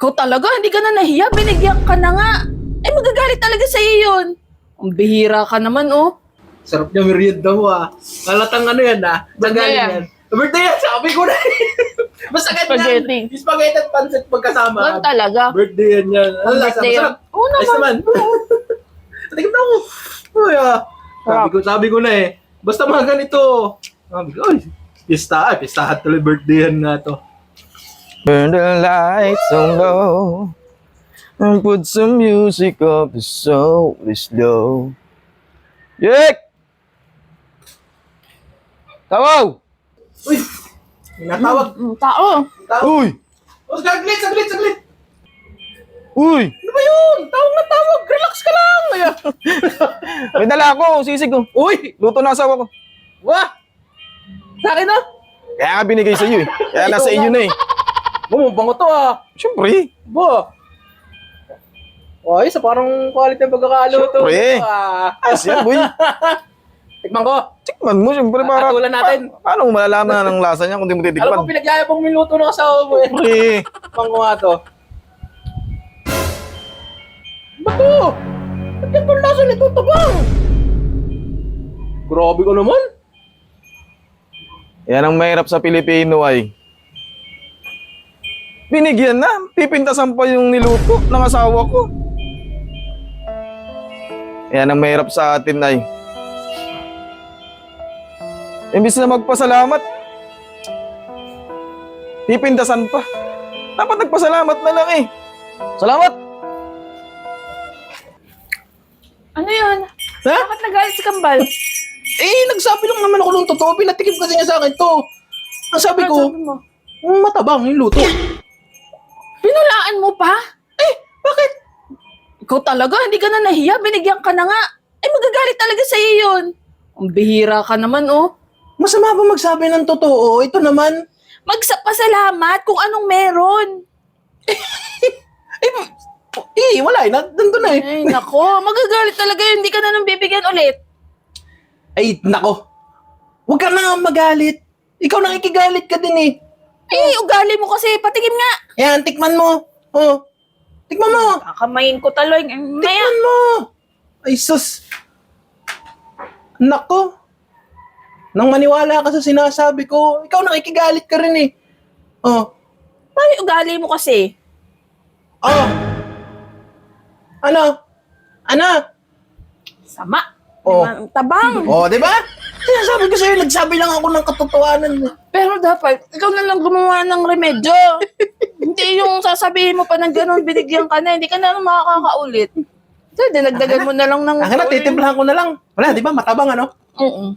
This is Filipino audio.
Ikaw talaga, hindi ka na nahiya. Binigyan ka na nga. Eh, magagalit talaga sa'yo yun. Ang bihira ka naman, oh. Sarap niya merienda mo ah. Halatang ano yan ah. Birthday Nagaling yan. yan. Birthday yan, sabi ko na. Basta Spaghetti. ganyan. Spaghetti at pancit magkasama. Ganun talaga. Birthday yan yan. Ano lasa? Birthday yan. Masarap. Oo Ayos naman. naman. Tingnan mo. Uy ah. Sabi ko na eh. Basta mga ganito. Sabi ko, uy. Pistahan tuloy birthday yan na to. Burn the lights on low and put some music up the soul is low. Yek! Tawaw! Uy. Tinatawag. Tao. Tawag. Uy! Oh, saglit. Uy! Ano ba yun? Tawag na tawag. Relax ka lang. Ayan. May dala ako, sisig ko. Uy. Luto na asawa ko. Wah. Sa akin na. Kaya nga binigay sa iyo eh. Kaya nasa Ikaw iyo nga. na eh. Bango to ah. Siyempre. Ba? Ay, sa parang quality ng pagkakaluto. Siyempre. Ayos yan, boy. Tikman ko. Tikman mo, siyempre para... Katulan natin. Paano mo malalaman ng lasa niya kung di mo Alam mo, titikman? pinagyayabang minuto ng asawa mo eh. Siyempre. Tikman ko nga to. Bato! Ba't ganito ang lasa nito, tabang? Grabe ko naman. Yan ang mahirap sa Pilipino ay binigyan na, pipintasan pa yung niluto ng asawa ko. Yan ang mahirap sa atin ay imbis na magpasalamat, pipintasan pa. Dapat nagpasalamat na lang eh. Salamat! Ano yun? Ha? Bakit nagalit si Kambal? Eh, nagsabi lang naman ako ng totoo. Pinatikim kasi niya sa akin to. Ang sabi ko, Sabi mo? matabang yung luto. Pinulaan mo pa? Eh, bakit? Ikaw talaga, hindi ka na nahiya. Binigyan ka na nga. Eh, magagalit talaga sa'yo yun. Ang bihira ka naman, oh. Masama ba magsabi ng totoo? Ito naman. Magsapasalamat kung anong meron. Wala eh. Nandun na eh. Ay, nako. Magagalit talaga yun. Hindi ka na nang bibigyan ulit. Ay, nako. Huwag ka na nga magalit. Ikaw nakikigalit ka din eh. Eh, ugali mo kasi. Patingin nga. Yan, tikman mo. Oh. Tikman mo. Kakamayin ko taloy. Maya. Tikman mo. Ay, sus. Nako. Nang maniwala ka sa sinasabi ko, ikaw nakikigalit ka rin eh. Oh. Ay, ugali mo kasi. Oh. Ano? Sama. Oh. Tabang. Oh, di ba? Sinasabi ko sa'yo, nagsabi lang ako ng katotohanan. Pero dapat, ikaw na lang gumawa ng remedyo. Hindi yung sasabihin mo pa ng gano'n, binigyan ka na, hindi ka na lang makakaulit. So, dinagdagan mo na lang ng... Ang na, titimplahan ko na lang. Wala, di ba? Matabang ano? Oo.